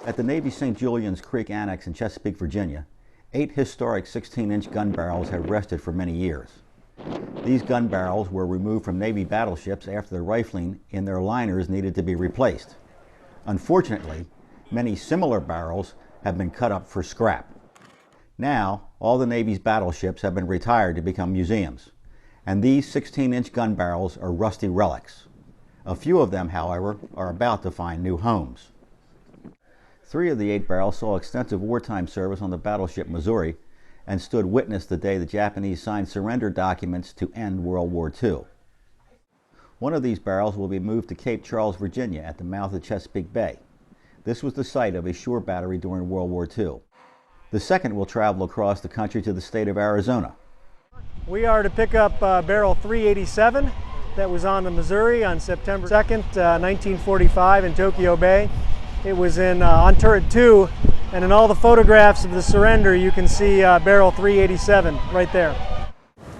At the Navy St. Julian's Creek Annex in Chesapeake, Virginia, 8 historic 16-inch gun barrels have rested for many years. These gun barrels were removed from Navy battleships after the rifling in their liners needed to be replaced. Unfortunately, many similar barrels have been cut up for scrap. Now, all the Navy's battleships have been retired to become museums, and these 16-inch gun barrels are rusty relics. A few of them, however, are about to find new homes. 3 of the 8 barrels saw extensive wartime service on the battleship Missouri and stood witness the day the Japanese signed surrender documents to end World War II. One of these barrels will be moved to Cape Charles, Virginia at the mouth of Chesapeake Bay. This was the site of a shore battery during World War II. The second will travel across the country to the state of Arizona. We are to pick up barrel 387 that was on the Missouri on September 2nd, 1945 in Tokyo Bay. It was on turret 2, and in all the photographs of the surrender you can see barrel 387 right there.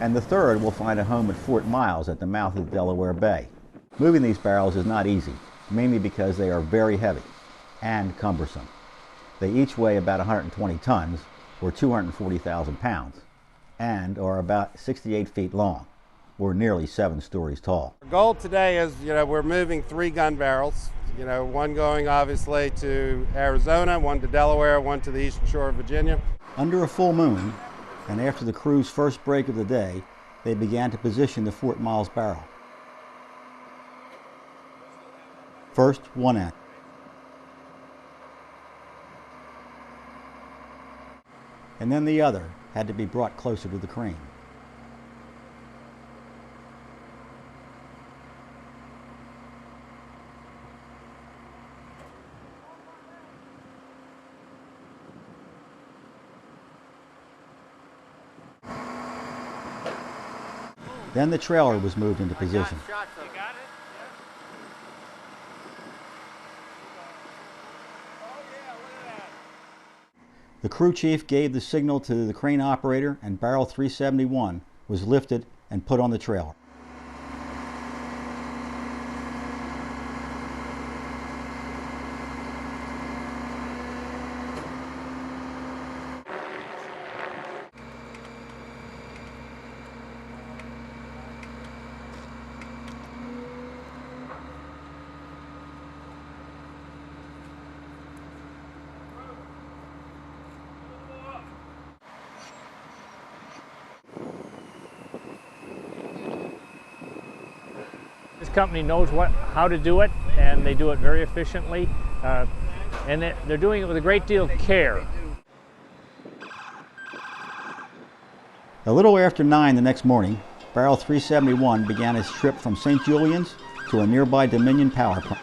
And the third will find a home at Fort Miles at the mouth of Delaware Bay. Moving these barrels is not easy, mainly because they are very heavy and cumbersome. They each weigh about 120 tons, or 240,000 pounds, and are about 68 feet long, or nearly 7 stories tall. Our goal today is, we're moving 3 gun barrels. One going obviously to Arizona, one to Delaware, one to the eastern shore of Virginia. Under a full moon, and after the crew's first break of the day, they began to position the Fort Miles barrel. First, one end. And then the other had to be brought closer to the crane. Then the trailer was moved into position. The crew chief gave the signal to the crane operator, and barrel 371 was lifted and put on the trailer. This company knows how to do it, and they do it very efficiently, and they're doing it with a great deal of care. A little after 9 the next morning, barrel 371 began its trip from St. Julian's to a nearby Dominion power plant.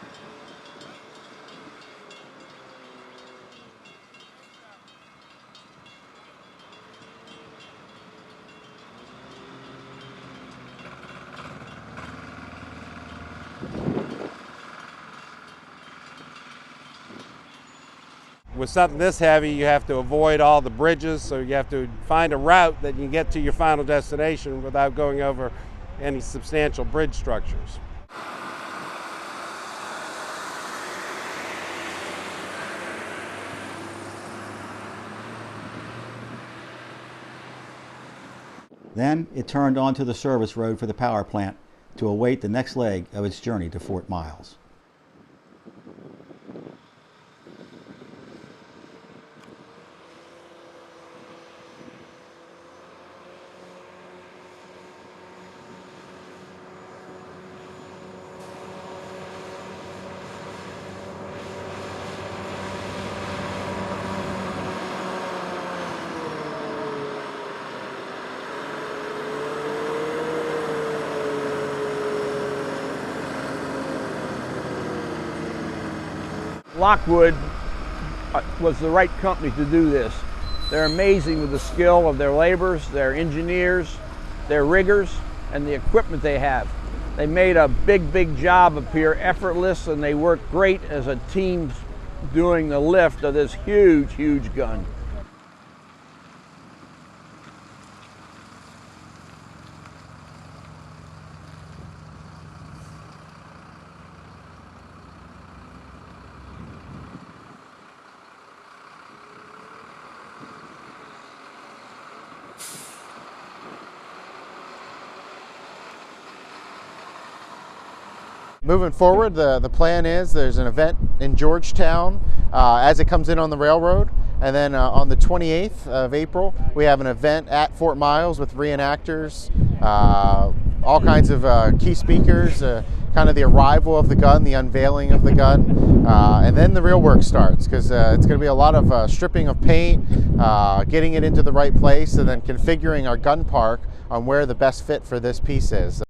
With something this heavy, you have to avoid all the bridges, so you have to find a route that you can get to your final destination without going over any substantial bridge structures. Then it turned onto the service road for the power plant to await the next leg of its journey to Fort Miles. Lockwood was the right company to do this. They're amazing with the skill of their laborers, their engineers, their riggers, and the equipment they have. They made a big job appear effortless, and they work great as a team doing the lift of this huge gun. Moving forward, the plan is there's an event in Georgetown as it comes in on the railroad, and then on the 28th of April we have an event at Fort Miles with reenactors, all kinds of key speakers, kind of the arrival of the gun, the unveiling of the gun, and then the real work starts, because it's going to be a lot of stripping of paint, getting it into the right place, and then configuring our gun park on where the best fit for this piece is.